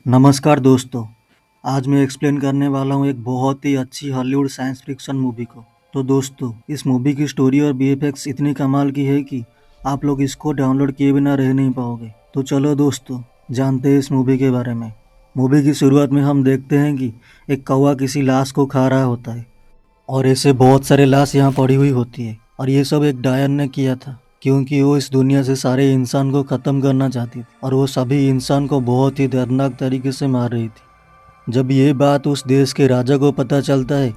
नमस्कार दोस्तों। आज मैं एक्सप्लेन करने वाला हूँ एक बहुत ही अच्छी हॉलीवुड साइंस फिक्शन मूवी को। तो दोस्तों, इस मूवी की स्टोरी और वीएफएक्स इतनी कमाल की है कि आप लोग इसको डाउनलोड किए बिना रह नहीं पाओगे। तो चलो दोस्तों, जानते हैं इस मूवी के बारे में। मूवी की शुरुआत में हम देखते हैं कि एक कौवा किसी लाश को खा रहा होता है और ऐसे बहुत सारे लाश यहाँ पड़ी हुई होती है और ये सब एक डायन ने किया था क्योंकि वो इस दुनिया से सारे इंसान को ख़त्म करना चाहती थी और वो सभी इंसान को बहुत ही दर्दनाक तरीके से मार रही थी। जब ये बात उस देश के राजा को पता चलता है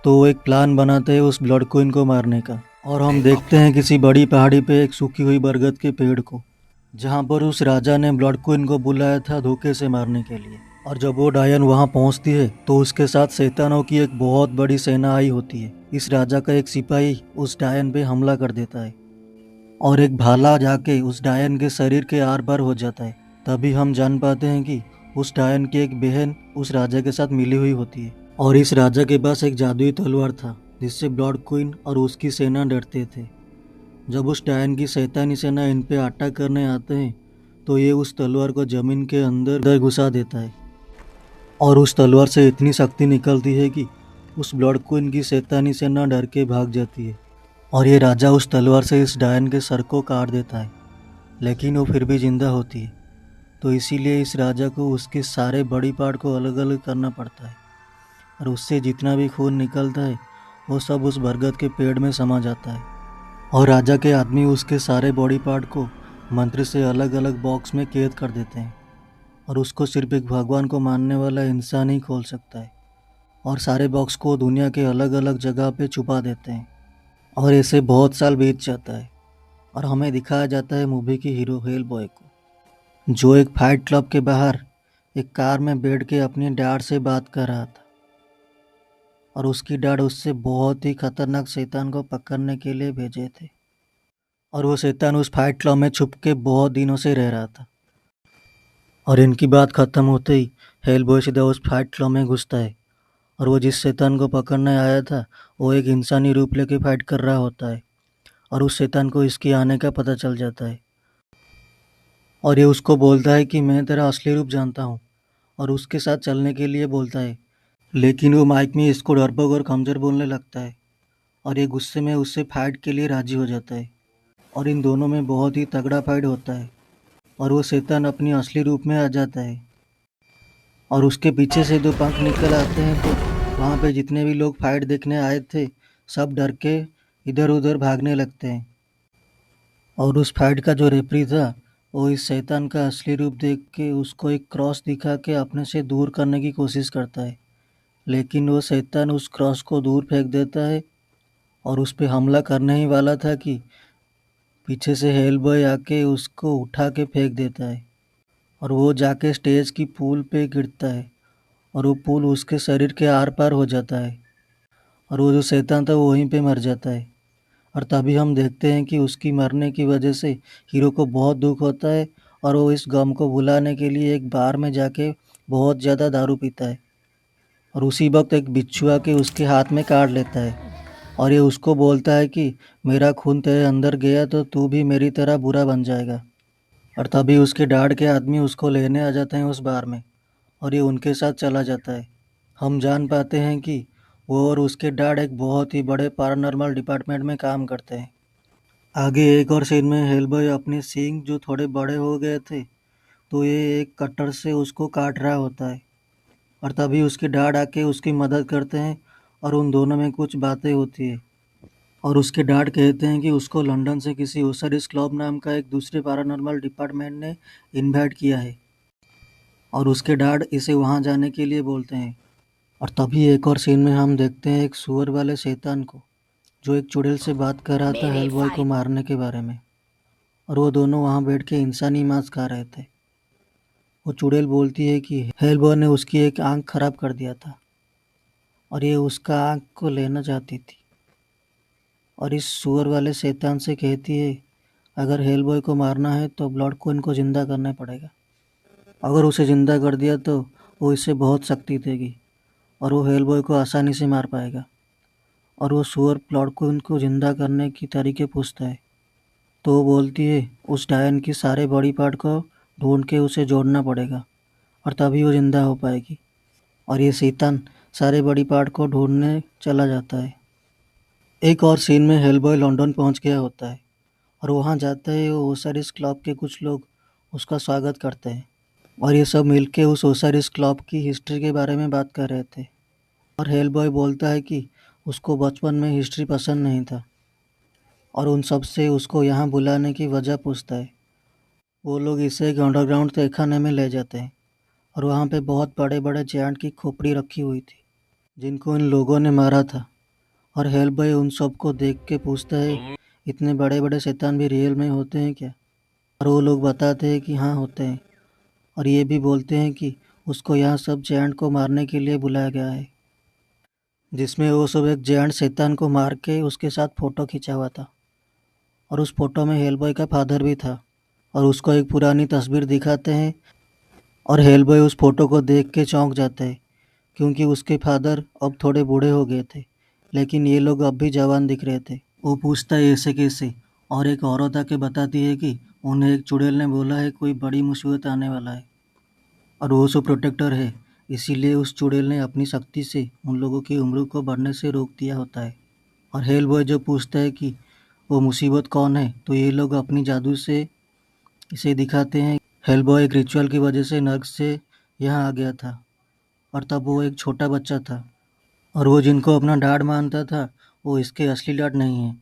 तो वो एक प्लान बनाते हैं उस ब्लड क्वीन को मारने का। और हम देखते हैं किसी बड़ी पहाड़ी पे एक सूखी हुई बरगद के पेड़ को, जहाँ पर उस राजा ने ब्लड क्वीन को बुलाया था धोखे से मारने के लिए। और जब वो डायन वहाँ पहुँचती है तो उसके साथ शैतानों की एक बहुत बड़ी सेना आई होती है। इस राजा का एक सिपाही उस डायन पे हमला कर देता है और एक भाला जाके उस डायन के शरीर के आर पार हो जाता है। तभी हम जान पाते हैं कि उस डायन की एक बहन उस राजा के साथ मिली हुई होती है और इस राजा के पास एक जादुई तलवार था जिससे ब्लड क्वीन और उसकी सेना डरते थे। जब उस डायन की शैतानी सेना इन पे अटैक करने आते हैं तो ये उस तलवार को जमीन के अंदर घुसा देता है और उस तलवार से इतनी शक्ति निकलती है कि उस ब्लड क्वीन की शैतानी सेना डर के भाग जाती है और ये राजा उस तलवार से इस डायन के सर को काट देता है, लेकिन वो फिर भी जिंदा होती है। तो इसीलिए इस राजा को उसके सारे बॉडी पार्ट को अलग अलग करना पड़ता है और उससे जितना भी खून निकलता है वो सब उस बरगद के पेड़ में समा जाता है। और राजा के आदमी उसके सारे बॉडी पार्ट को मंत्र से अलग अलग बॉक्स में कैद कर देते हैं और उसको सिर्फ एक भगवान को मानने वाला इंसान ही खोल सकता है। और सारे बॉक्स को दुनिया के अलग अलग जगह पे छुपा देते हैं और ऐसे बहुत साल बीत जाता है और हमें दिखाया जाता है मूवी की हीरो हेल बॉय को, जो एक फाइट क्लब के बाहर एक कार में बैठ के अपनी डैड से बात कर रहा था और उसकी डैड उससे बहुत ही खतरनाक शैतान को पकड़ने के लिए भेजे थे और वो शैतान उस फाइट क्लब में छुप के बहुत दिनों से रह रहा था। और इनकी बात ख़त्म होते ही हेल बॉय सीधा उस फाइट क्लब में घुसता है और वो जिस शैतान को पकड़ने आया था वो एक इंसानी रूप लेके फाइट कर रहा होता है और उस शैतान को इसके आने का पता चल जाता है और ये उसको बोलता है कि मैं तेरा असली रूप जानता हूँ और उसके साथ चलने के लिए बोलता है। लेकिन वो माइक में इसको डरपोक और कमज़ोर बोलने लगता है और ये गुस्से में उससे फाइट के लिए राज़ी हो जाता है और इन दोनों में बहुत ही तगड़ा फाइट होता है और वो शैतान अपनी असली रूप में आ जाता है और उसके पीछे से दो पंख निकल आते हैं। तो वहाँ पे जितने भी लोग फाइट देखने आए थे सब डर के इधर उधर भागने लगते हैं और उस फाइट का जो रेफरी था वो इस शैतान का असली रूप देख के उसको एक क्रॉस दिखा के अपने से दूर करने की कोशिश करता है, लेकिन वो शैतान उस क्रॉस को दूर फेंक देता है और उस पे हमला करने ही वाला था कि पीछे से हेल बॉय आके उसको उठा के फेंक देता है और वो जाके स्टेज की पुल पे गिरता है और वो पुल उसके शरीर के आर पार हो जाता है और वो जो शैतान था वो वहीं पे मर जाता है। और तभी हम देखते हैं कि उसकी मरने की वजह से हीरो को बहुत दुख होता है और वो इस गम को भुलाने के लिए एक बार में जाके बहुत ज़्यादा दारू पीता है और उसी वक्त एक बिच्छू आके उसके हाथ में काट लेता है और ये उसको बोलता है कि मेरा खून तेरे अंदर गया तो तू भी मेरी तरह बुरा बन जाएगा। और तभी उसके डैड के आदमी उसको लेने आ जाते हैं उस बार में और ये उनके साथ चला जाता है। हम जान पाते हैं कि वो और उसके डैड एक बहुत ही बड़े पैरानॉर्मल डिपार्टमेंट में काम करते हैं। आगे एक और सीन में हेलबॉय अपने सींग जो थोड़े बड़े हो गए थे तो ये एक कटर से उसको काट रहा होता है और तभी उसके डैड आके उसकी मदद करते हैं और उन दोनों में कुछ बातें होती है और उसके डैड कहते हैं कि उसको लंदन से किसी ओसरिस क्लब नाम का एक दूसरे पैरानॉर्मल डिपार्टमेंट ने इनवाइट किया है और उसके डैड इसे वहाँ जाने के लिए बोलते हैं। और तभी एक और सीन में हम देखते हैं एक सुअर वाले शैतान को जो एक चुड़ैल से बात कर रहा था हेलबॉय को मारने के बारे में और वो दोनों वहाँ बैठ के इंसानी मांस खा रहे थे। वो चुड़ैल बोलती है कि हेलबॉय ने उसकी एक आंख खराब कर दिया था और ये उसका आंख को लेना चाहती थी और इस सुअर वाले शैतान से कहती है अगर हेलबॉय को मारना है तो ब्लड को इनको ज़िंदा करना पड़ेगा। अगर उसे ज़िंदा कर दिया तो वो इससे बहुत शक्ति देगी और वो हेलबॉय को आसानी से मार पाएगा। और वो सुअर ब्लड को इनको ज़िंदा करने की तरीके पूछता है तो वो बोलती है उस डायन की सारे बॉडी पार्ट को ढूंढ के उसे जोड़ना पड़ेगा और तभी वो ज़िंदा हो पाएगी। और ये शैतान सारे बॉडी पार्ट को ढूंढने चला जाता है। एक और सीन में हेलबॉय लंदन पहुंच गया होता है और वहां जाते ही वो ओसारिस क्लब के कुछ लोग उसका स्वागत करते हैं और ये सब मिलके उस ओसारिस क्लब की हिस्ट्री के बारे में बात कर रहे थे। और हेलबॉय बोलता है कि उसको बचपन में हिस्ट्री पसंद नहीं था और उन सब से उसको यहाँ बुलाने की वजह पूछता है। वो लोग इसे एक अंडरग्राउंड तहखाने में ले जाते हैं और वहाँ पे बहुत बड़े बड़े जायंट की खोपड़ी रखी हुई थी जिनको इन लोगों ने मारा था। और हेलबॉय उन सब को देख के पूछता है, इतने बड़े बड़े शैतान भी रियल में होते हैं क्या? और वो लोग बताते हैं कि हाँ होते हैं और ये भी बोलते हैं कि उसको यहाँ सब जायंट को मारने के लिए बुलाया गया है, जिसमें वो सब एक जायंट शैतान को मार के उसके साथ फ़ोटो खिंचा हुआ था। और उस फोटो में हेलबॉय का फादर भी था और उसको एक पुरानी तस्वीर दिखाते हैं और हेलबॉय उस फोटो को देख के चौंक जाता है क्योंकि उसके फादर अब थोड़े बूढ़े हो गए थे लेकिन ये लोग अब भी जवान दिख रहे थे। वो पूछता है ऐसे कैसे और एक औरत आके बताती है कि उन्हें एक चुड़ैल ने बोला है कोई बड़ी मुसीबत आने वाला है और वो सो प्रोटेक्टर है, इसीलिए उस चुड़ैल ने अपनी शक्ति से उन लोगों की उम्र को बढ़ने से रोक दिया होता है। और हेलबॉय जो पूछता है कि वो मुसीबत कौन है तो ये लोग अपनी जादू से इसे दिखाते हैं। हेलबॉय एक रिचुअल की वजह से नर्क से यहाँ आ गया था और तब वो एक छोटा बच्चा था और वो जिनको अपना डैड मानता था वो इसके असली डैड नहीं है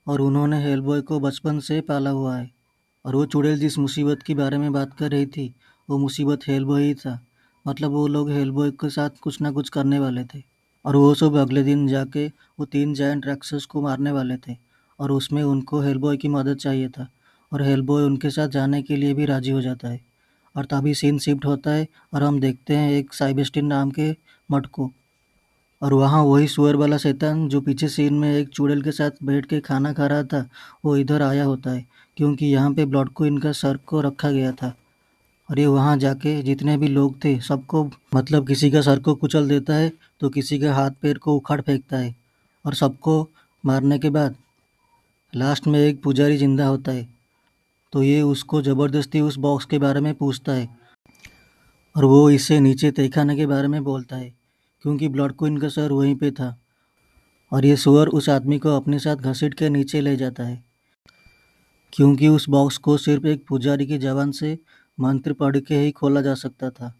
और उन्होंने हेलबॉय को बचपन से पाला हुआ है। और वो चुड़ैल जिस मुसीबत के बारे में बात कर रही थी वो मुसीबत हेलबॉय ही था, मतलब वो लोग हेलबॉय के साथ कुछ ना कुछ करने वाले थे। और वो सब अगले दिन जाके वो 3 जायंट राक्षस को मारने वाले थे और उसमें उनको हेलबॉय की मदद चाहिए था और हेलबॉय उनके साथ जाने के लिए भी राज़ी हो जाता है। और तभी सीन शिफ्ट होता है और हम देखते हैं एक साइबेस्टिन नाम के मठ को और वहाँ वही सुअर वाला शैतान जो पीछे सीन में एक चुड़ैल के साथ बैठ के खाना खा रहा था वो इधर आया होता है क्योंकि यहाँ पे ब्लड क्वीन का सर को रखा गया था। और ये वहाँ जाके जितने भी लोग थे सबको मतलब किसी का सर को कुचल देता है तो किसी का हाथ पैर को उखाड़ फेंकता है और सबको मारने के बाद लास्ट में एक पुजारी जिंदा होता है तो ये उसको ज़बरदस्ती उस बॉक्स के बारे में पूछता है और वो इसे नीचे तहखाने के बारे में बोलता है क्योंकि ब्लड क्वीन का सर वहीं पे था। और ये सुअर उस आदमी को अपने साथ घसीट के नीचे ले जाता है क्योंकि उस बॉक्स को सिर्फ एक पुजारी की जबान से मंत्र पढ़ के ही खोला जा सकता था,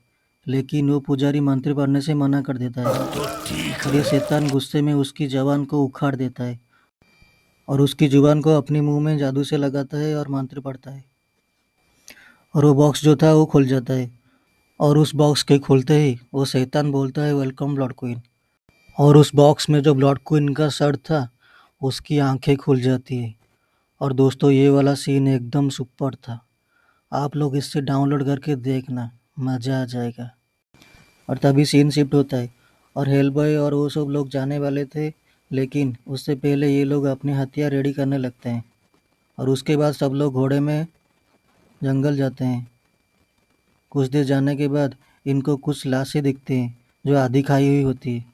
लेकिन वो पुजारी मंत्र पढ़ने से मना कर देता है और ये शैतान गुस्से में उसकी जबान को उखाड़ देता है और उसकी जुबान को अपने मुंह में जादू से लगाता है और मंत्र पढ़ता है और वो बॉक्स जो था वो खुल जाता है। और उस बॉक्स के खुलते ही वो शैतान बोलता है वेलकम ब्लड क्वीन। और उस बॉक्स में जो ब्लड क्वीन का सर था उसकी आंखें खुल जाती है। और दोस्तों ये वाला सीन एकदम सुपर था, आप लोग इससे डाउनलोड करके देखना, मज़ा आ जाएगा। और तभी सीन शिफ्ट होता है और हेलबॉय और वो सब लोग जाने वाले थे लेकिन उससे पहले ये लोग अपने हथियार रेडी करने लगते हैं और उसके बाद सब लोग घोड़े में जंगल जाते हैं। कुछ देर जाने के बाद इनको कुछ लाशें दिखती हैं जो आधी खाई हुई होती है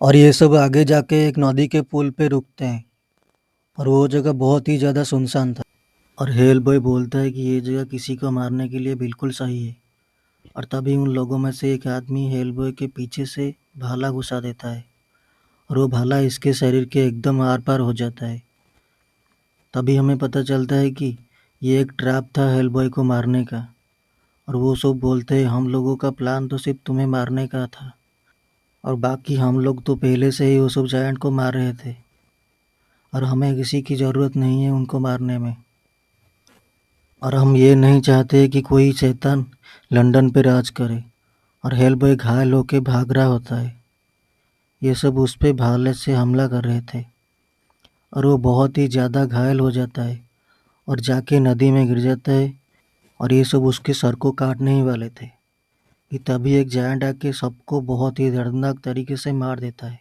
और ये सब आगे जाके एक नदी के पुल पे रुकते हैं और वो जगह बहुत ही ज़्यादा सुनसान था। और हेलबॉय बोलता है कि ये जगह किसी को मारने के लिए बिल्कुल सही है। और तभी उन लोगों में से एक आदमी हेलबॉय के पीछे से भाला घुसा देता है और वो भाला इसके शरीर के एकदम आर पार हो जाता है। तभी हमें पता चलता है कि ये एक ट्रैप था हेलबॉय को मारने का। और वो सब बोलते हैं हम लोगों का प्लान तो सिर्फ तुम्हें मारने का था और बाकी हम लोग तो पहले से ही वो सब जायंट को मार रहे थे और हमें किसी की ज़रूरत नहीं है उनको मारने में। और हम ये नहीं चाहते कि कोई शैतान लंदन पे राज करे। और हेलबॉय घायल होके भाग रहा होता है, ये सब उस पे भाले से हमला कर रहे थे और वो बहुत ही ज़्यादा घायल हो जाता है और जाके नदी में गिर जाता है और ये सब उसके सर को काटने ही वाले थे कि तभी एक जायंट आके सबको बहुत ही दर्दनाक तरीके से मार देता है।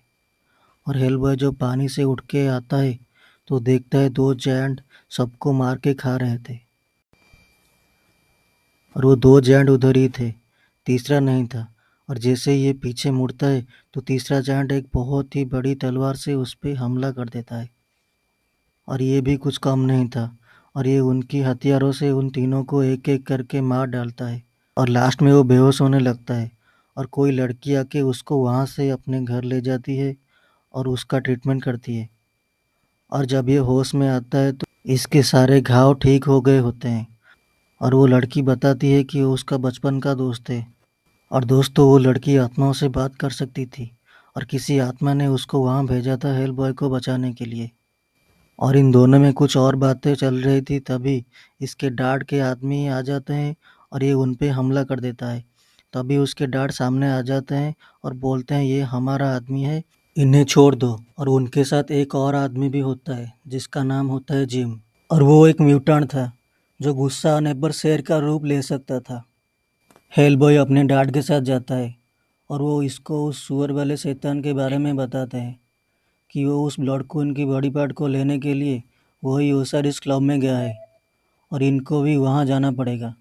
और हेलबॉय जब पानी से उठ के आता है तो देखता है 2 जायंट सबको मार के खा रहे थे और वो 2 जायंट उधर ही थे, तीसरा नहीं था। और जैसे ही ये पीछे मुड़ता है तो तीसरा जायंट एक बहुत ही बड़ी तलवार से उस पे हमला कर देता है और ये भी कुछ कम नहीं था और ये उनकी हथियारों से उन तीनों को एक-एक करके मार डालता है। और लास्ट में वो बेहोश होने लगता है और कोई लड़की आके उसको वहाँ से अपने घर ले जाती है और उसका ट्रीटमेंट करती है। और जब ये होश में आता है तो इसके सारे घाव ठीक हो गए होते हैं और वो लड़की बताती है कि वो उसका बचपन का दोस्त है। और दोस्तों, वो लड़की आत्माओं से बात कर सकती थी और किसी आत्मा ने उसको वहाँ भेजा था हेल बॉय को बचाने के लिए। और इन दोनों में कुछ और बातें चल रही थी, तभी इसके डार्ट के आदमी आ जाते हैं और ये उन पे हमला कर देता है। तभी उसके डार्ट सामने आ जाते हैं और बोलते हैं ये हमारा आदमी है, इन्हें छोड़ दो। और उनके साथ एक और आदमी भी होता है जिसका नाम होता है जिम। और वो एक म्यूटेंट था जो गुस्सा आने पर शेर का रूप ले सकता था। हेलबॉय अपने डार्ट के साथ जाता है और वो इसको उस सुअर वाले शैतान के बारे में बताते हैं कि वो उस ब्लड खून की बॉडी पार्ट को लेने के लिए वही ओसारिस क्लब में गया है और इनको भी वहाँ जाना पड़ेगा।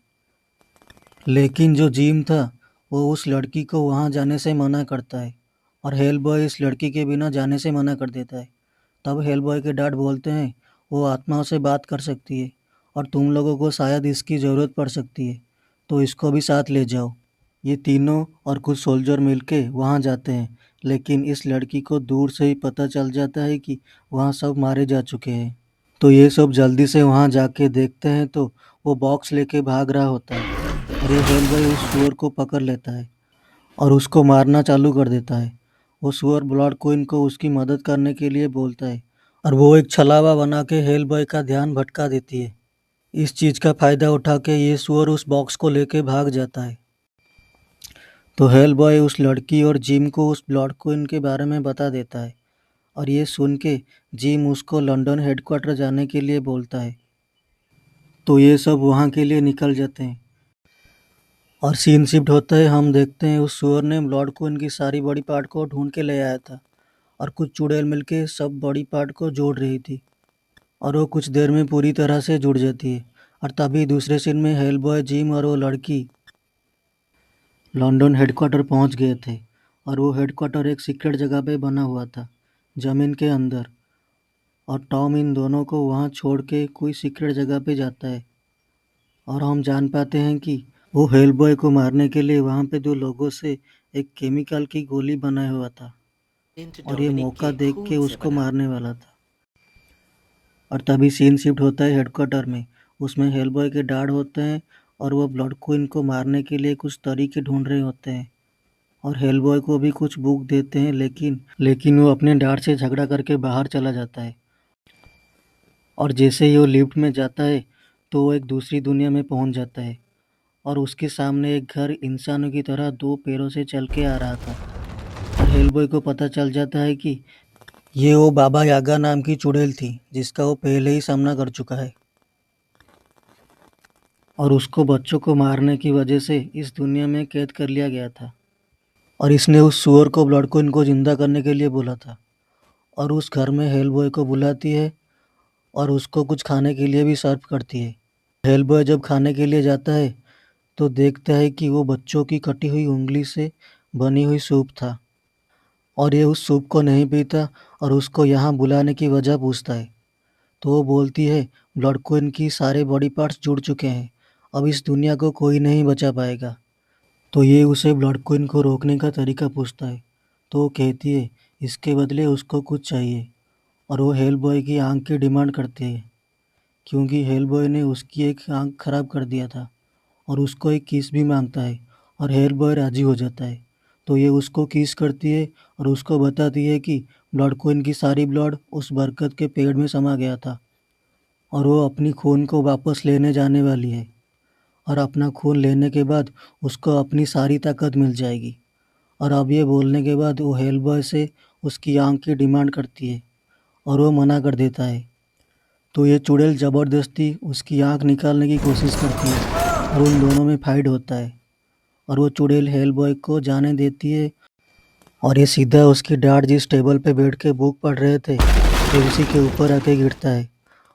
लेकिन जो जिम था वो उस लड़की को वहाँ जाने से मना करता है और हेलबॉय इस लड़की के बिना जाने से मना कर देता है। तब हेलबॉय के डैड बोलते हैं वो आत्माओं से बात कर सकती है और तुम लोगों को शायद इसकी ज़रूरत पड़ सकती है, तो इसको भी साथ ले जाओ। ये तीनों और कुछ सोल्जर मिलके वहाँ जाते हैं, लेकिन इस लड़की को दूर से ही पता चल जाता है कि वहाँ सब मारे जा चुके हैं। तो ये सब जल्दी से वहाँ जाके देखते हैं तो वो बॉक्स लेके भाग रहा होता है और ये हेलबॉय उस सुअर को पकड़ लेता है और उसको मारना चालू कर देता है। वो सुअर ब्लड क्वीन को उसकी मदद करने के लिए बोलता है और वो एक छलावा बना के हेलबॉय का ध्यान भटका देती है। इस चीज़ का फ़ायदा उठा के ये सुअर उस बॉक्स को लेके भाग जाता है। तो हेलबॉय उस लड़की और जिम को उस ब्लड क्वीन के बारे में बता देता है और ये सुन के जिम उसको लंदन हेडक्वार्टर जाने के लिए बोलता है। तो ये सब वहाँ के लिए निकल जाते हैं और सीन शिफ्ट होता है। हम देखते हैं उस सुअर ने ब्लड क्वीन की सारी बॉडी पार्ट को ढूंढ के ले आया था और कुछ चुड़ैल मिलके सब बॉडी पार्ट को जोड़ रही थी और वो कुछ देर में पूरी तरह से जुड़ जाती है। और तभी दूसरे सीन में हेलबॉय, जिम और वो लड़की लंदन हेडक्वार्टर पहुंच गए थे और वो हेडक्वार्टर एक सीक्रेट जगह पे बना हुआ था, ज़मीन के अंदर। और टॉम इन दोनों को वहाँ छोड़ के कोई सीक्रेट जगह पे जाता है और हम जान पाते हैं कि वो हेलबॉय को मारने के लिए वहाँ पे दो लोगों से एक केमिकल की गोली बनाया हुआ था और ये मौका देख के उसको मारने वाला था। और तभी सीन शिफ्ट होता है हेडक्वार्टर में। उसमें हेलबॉय के डैड होते हैं और वो ब्लड क्वीन को मारने के लिए कुछ तरीके ढूंढ रहे होते हैं और हेलबॉय को भी कुछ बुक देते हैं, लेकिन वो अपने डैड से झगड़ा करके बाहर चला जाता है। और जैसे ही वो लिफ्ट में जाता है तो वो एक दूसरी दुनिया में पहुंच जाता है और उसके सामने एक घर इंसानों की तरह दो पैरों से चल के आ रहा था। और हेलबॉय को पता चल जाता है कि ये वो बाबा यागा नाम की चुड़ैल थी जिसका वो पहले ही सामना कर चुका है और उसको बच्चों को मारने की वजह से इस दुनिया में कैद कर लिया गया था। और इसने उस सुअर को ब्लड को इनको जिंदा करने के लिए बोला था और उस घर में हेलबॉय को बुलाती है और उसको कुछ खाने के लिए भी सर्व करती है। हेलबॉय जब खाने के लिए जाता है तो देखता है कि वो बच्चों की कटी हुई उंगली से बनी हुई सूप था और ये उस सूप को नहीं पीता और उसको यहाँ बुलाने की वजह पूछता है। तो वो बोलती है ब्लड क्वीन की सारे बॉडी पार्ट्स जुड़ चुके हैं, अब इस दुनिया को कोई नहीं बचा पाएगा। तो ये उसे ब्लड क्वीन को रोकने का तरीका पूछता है। तो वो कहती है इसके बदले उसको कुछ चाहिए और वो हेल बॉय की आँख की डिमांड करती है क्योंकि हेल बॉय ने उसकी एक आँख खराब कर दिया था और उसको एक किस भी मांगता है और हेल बॉय राजी हो जाता है। तो ये उसको किस करती है और उसको बताती है कि ब्लड क्वीन की सारी ब्लड उस बरगद के पेड़ में समा गया था और वो अपनी खून को वापस लेने जाने वाली है और अपना खून लेने के बाद उसको अपनी सारी ताकत मिल जाएगी। और अब ये बोलने के बाद वो हेलबॉय से उसकी आँख की डिमांड करती है और वो मना कर देता है। तो ये चुड़ैल ज़बरदस्ती उसकी आँख निकालने की कोशिश करती है और उन दोनों में फाइट होता है और वो चुड़ैल हेलबॉय को जाने देती है और ये सीधा उसकी डैड जिस टेबल पे बैठ के बुक पढ़ रहे थे ये उसी के ऊपर आके गिरता है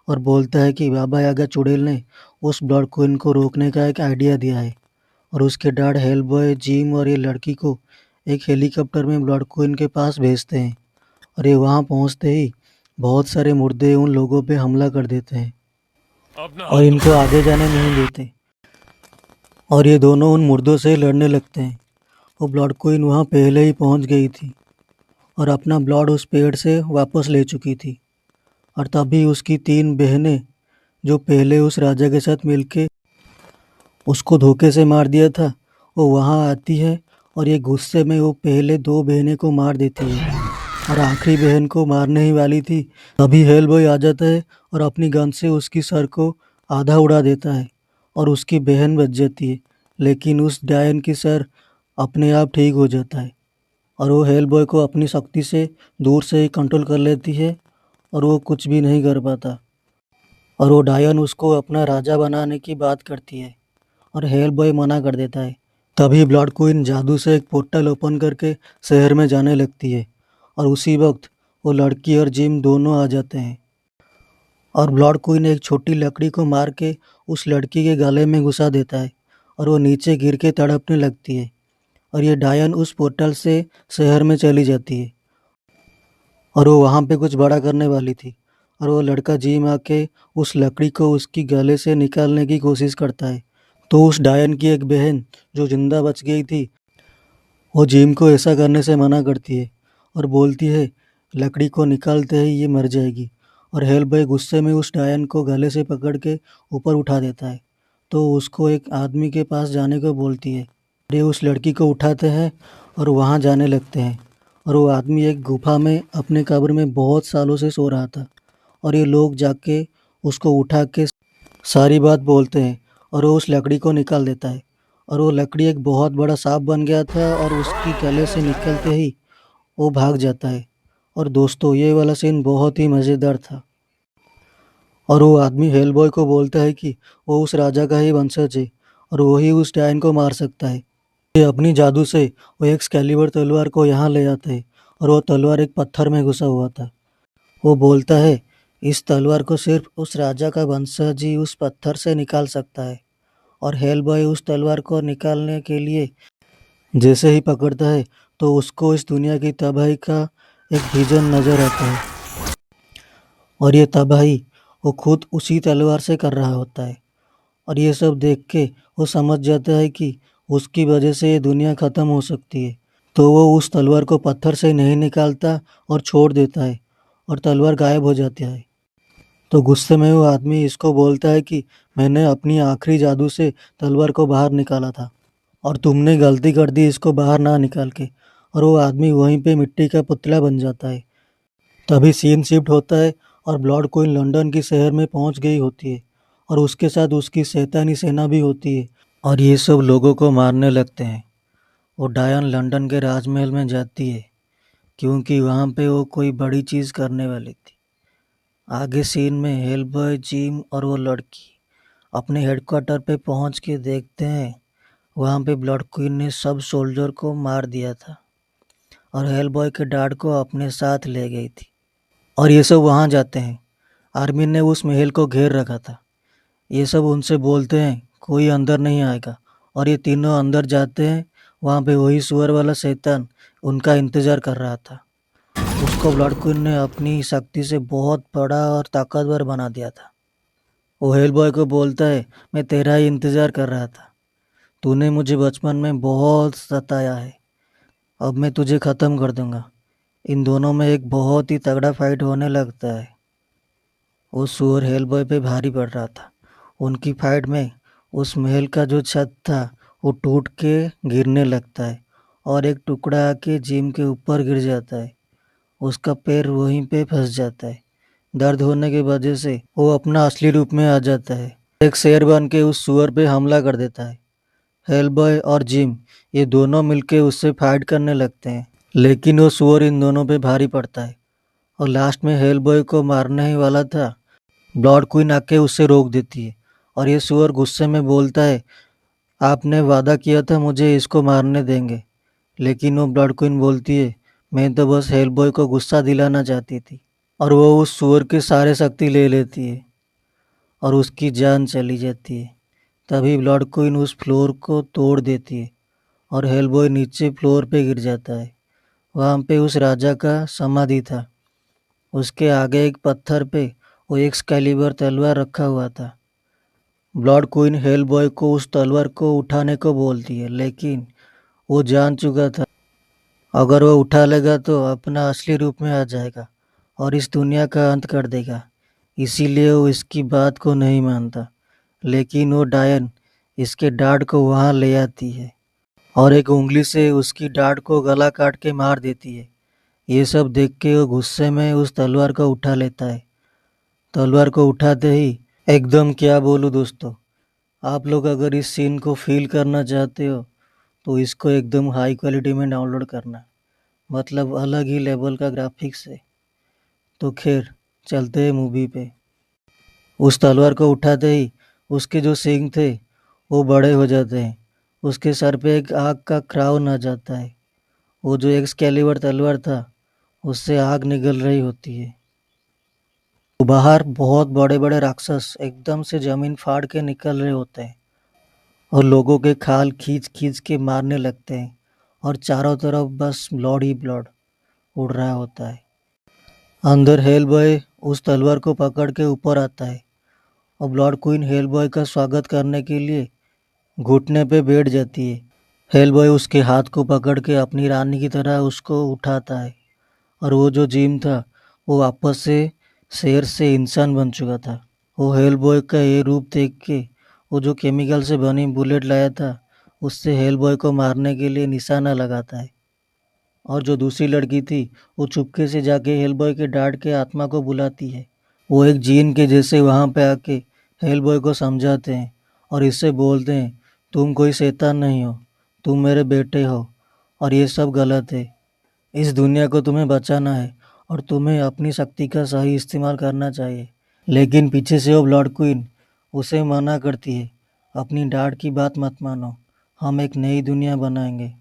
और बोलता है कि बाबा यागा चुड़ैल ने उस ब्लड क्वीन को रोकने का एक आइडिया दिया है। और उसके डैड हेलबॉय, जिम और ये लड़की को एक हेलीकॉप्टर में ब्लड क्वीन के पास भेजते हैं और ये वहाँ पहुँचते ही बहुत सारे मुर्दे उन लोगों पे हमला कर देते हैं और इनको आगे जाने नहीं देते। और ये दोनों उन मुर्दों से लड़ने लगते हैं। वो ब्लड क्वीन वहाँ पहले ही पहुँच गई थी और अपना ब्लड उस पेड़ से वापस ले चुकी थी। और तभी उसकी 3 बहनें जो पहले उस राजा के साथ मिलके उसको धोखे से मार दिया था, वो वहाँ आती है और ये गुस्से में वो पहले 2 बहनें को मार देती है और आखिरी बहन को मारने ही वाली थी। तभी हेल बॉय आ जाता है और अपनी गन से उसकी सर को आधा उड़ा देता है और उसकी बहन बच जाती है। लेकिन उस डायन की सर अपने आप ठीक हो जाता है और वो हेल बॉय को अपनी शक्ति से दूर से ही कंट्रोल कर लेती है और वो कुछ भी नहीं कर पाता। और वो डायन उसको अपना राजा बनाने की बात करती है और हेल बॉय मना कर देता है। तभी ब्लड क्वीन जादू से एक पोर्टल ओपन करके शहर में जाने लगती है और उसी वक्त वो लड़की और जिम दोनों आ जाते हैं और ब्लड क्वीन एक छोटी लकड़ी को मार के उस लड़की के गले में घुसा देता है और वो नीचे गिर के तड़पने लगती है और ये डायन उस पोर्टल से शहर में चली जाती है और वो वहाँ पे कुछ बड़ा करने वाली थी और वो लड़का जिम आके उस लकड़ी को उसकी गले से निकालने की कोशिश करता है। तो उस डायन की एक बहन जो जिंदा बच गई थी, वो जिम को ऐसा करने से मना करती है और बोलती है लकड़ी को निकालते ही ये मर जाएगी। और हेल बॉय गुस्से में उस डायन को गले से पकड़ के ऊपर उठा देता है। तो उसको एक आदमी के पास जाने को बोलती है। ये उस लड़की को उठाते हैं और वहाँ जाने लगते हैं और वो आदमी एक गुफा में अपने कब्र में बहुत सालों से सो रहा था और ये लोग जाके उसको उठा के सारी बात बोलते हैं और वो उस लकड़ी को निकाल देता है और वो लकड़ी एक बहुत बड़ा सांप बन गया था और उसकी गले से निकलते ही वो भाग जाता है। और दोस्तों ये वाला सीन बहुत ही मज़ेदार था और वो आदमी हेलबॉय को बोलता है कि वो उस राजा का ही वंशज है और वही उस डायन को मार सकता है। ये अपनी जादू से वो एक्सकैलिबर तलवार को यहाँ ले आते हैं और वो तलवार एक पत्थर में घुसा हुआ था। वो बोलता है इस तलवार को सिर्फ उस राजा का वंशज ही उस पत्थर से निकाल सकता है। और हेलबॉय उस तलवार को निकालने के लिए जैसे ही पकड़ता है तो उसको इस दुनिया की तबाही का एक विजन नजर आता है और ये तबाही वो खुद उसी तलवार से कर रहा होता है। और ये सब देख के वो समझ जाता है कि उसकी वजह से ये दुनिया ख़त्म हो सकती है। तो वो उस तलवार को पत्थर से नहीं निकालता और छोड़ देता है और तलवार गायब हो जाती है। तो गुस्से में वो आदमी इसको बोलता है कि मैंने अपनी आखिरी जादू से तलवार को बाहर निकाला था और तुमने गलती कर दी इसको बाहर ना निकाल के। और वो आदमी वहीं पे मिट्टी का पुतला बन जाता है। तभी सीन शिफ्ट होता है और ब्लड क्वीन लंदन की शहर में पहुंच गई होती है और उसके साथ उसकी शैतानी सेना भी होती है और ये सब लोगों को मारने लगते हैं। वो डायन लंदन के राजमहल में जाती है क्योंकि वहाँ पे वो कोई बड़ी चीज़ करने वाली थी। आगे सीन में हेलबॉय जिम और वो लड़की अपने हेडक्वार्टर पे पहुँच के देखते हैं वहाँ पे ब्लड क्वीन ने सब सोल्जर को मार दिया था और हेलबॉय के डैड को अपने साथ ले गई थी। और ये सब वहाँ जाते हैं। आर्मी ने उस महल को घेर रखा था। ये सब उनसे बोलते हैं कोई अंदर नहीं आएगा और ये तीनों अंदर जाते हैं। वहाँ पे वही सुअर वाला शैतान उनका इंतज़ार कर रहा था। उसको ब्लड क्वीन ने अपनी शक्ति से बहुत बड़ा और ताकतवर बना दिया था। वो हेलबॉय को बोलता है मैं तेरा ही इंतज़ार कर रहा था। तूने मुझे बचपन में बहुत सताया है। अब मैं तुझे ख़त्म कर दूंगा। इन दोनों में एक बहुत ही तगड़ा फाइट होने लगता है। वो सुअर हेलबॉय पे भारी पड़ रहा था। उनकी फाइट में उस महल का जो छत था वो टूट के गिरने लगता है और एक टुकड़ा आके जिम के ऊपर गिर जाता है। उसका पैर वहीं पे फंस जाता है। दर्द होने की वजह से वो अपना असली रूप में आ जाता है। एक शेर बन के उस सुअर पे हमला कर देता है। हेलबॉय और जिम ये दोनों मिलके उससे फाइट करने लगते हैं लेकिन वो सुअर इन दोनों पे भारी पड़ता है और लास्ट में हेलबॉय को मारने ही वाला था। ब्लड क्वीन आके उससे रोक देती है और ये सुअर गुस्से में बोलता है आपने वादा किया था मुझे इसको मारने देंगे। लेकिन वो ब्लड क्वीन बोलती है मैं तो बस हेलबॉय को गुस्सा दिलाना चाहती थी। और वो उस सुअर के सारे शक्ति ले लेती है और उसकी जान चली जाती है। तभी ब्लड क्वीन उस फ्लोर को तोड़ देती है और हेलबॉय नीचे फ्लोर पे गिर जाता है। वहाँ पे उस राजा का समाधि था। उसके आगे एक पत्थर पे वो एक्सकैलिबर तलवार रखा हुआ था। ब्लड क्वीन हेल बॉय को उस तलवार को उठाने को बोलती है, लेकिन वो जान चुका था अगर वो उठा लेगा तो अपना असली रूप में आ जाएगा और इस दुनिया का अंत कर देगा। इसीलिए वो इसकी बात को नहीं मानता। लेकिन वो डायन इसके डार्ड को वहाँ ले आती है और एक उंगली से उसकी डार्ड को गला काट के मार देती है। ये सब देख के वो गुस्से में उस तलवार को उठा लेता है। तलवार को उठाते ही एकदम क्या बोलूँ दोस्तों, आप लोग अगर इस सीन को फील करना चाहते हो तो इसको एकदम हाई क्वालिटी में डाउनलोड करना, मतलब अलग ही लेवल का ग्राफिक्स है। तो खैर चलते हैं मूवी पे। उस तलवार को उठाते ही उसके जो सींग थे वो बड़े हो जाते हैं। उसके सर पे एक आग का क्राउन आ जाता है। वो जो एक्सकैलिबर तलवार था उससे आग निकल रही होती है। तो बाहर बहुत बड़े बड़े राक्षस एकदम से जमीन फाड़ के निकल रहे होते हैं और लोगों के खाल खींच खींच के मारने लगते हैं और चारों तरफ बस ब्लड ही ब्लड उड़ रहा होता है। अंदर हेल बॉय उस तलवार को पकड़ के ऊपर आता है और ब्लड क्वीन हेल बॉय का स्वागत करने के लिए घुटने पे बैठ जाती है। हेल बॉय उसके हाथ को पकड़ के अपनी रानी की तरह उसको उठाता है और वो जो जिम था वो वापस से शेर से इंसान बन चुका था। वो हेल बॉय का ये रूप देख के वो जो केमिकल से बनी बुलेट लाया था उससे हेल बॉय को मारने के लिए निशाना लगाता है। और जो दूसरी लड़की थी वो चुपके से जाके हेल बॉय के डांट के आत्मा को बुलाती है। वो एक जीन के जैसे वहाँ पे आके हेल बॉय को समझाते हैं और इससे बोलते हैं, तुम कोई शैतान नहीं हो, तुम मेरे बेटे हो और ये सब गलत है। इस दुनिया को तुम्हें बचाना है और तुम्हें अपनी शक्ति का सही इस्तेमाल करना चाहिए। लेकिन पीछे से वो ब्लड क्वीन उसे मना करती है, अपनी डांट की बात मत मानो, हम एक नई दुनिया बनाएंगे।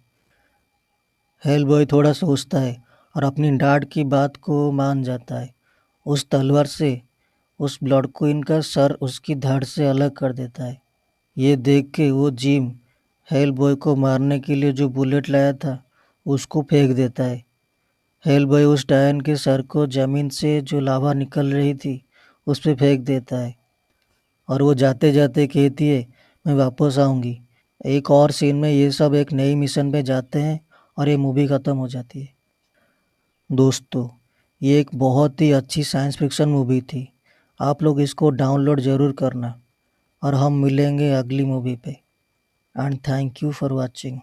हेल बॉय थोड़ा सोचता है और अपनी डांट की बात को मान जाता है। उस तलवार से उस ब्लड क्वीन का सर उसकी धड़ से अलग कर देता है। ये देख के वो जिम हेल बॉय को मारने के लिए जो बुलेट लाया था उसको फेंक देता है। हेल बॉय उस डायन के सर को जमीन से जो लावा निकल रही थी उस पे फेंक देता है और वो जाते जाते कहती है, मैं वापस आऊँगी। एक और सीन में ये सब एक नई मिशन पे जाते हैं और ये मूवी ख़त्म हो जाती है। दोस्तों, ये एक बहुत ही अच्छी साइंस फिक्शन मूवी थी। आप लोग इसको डाउनलोड ज़रूर करना और हम मिलेंगे अगली मूवी पे। And thank you for watching.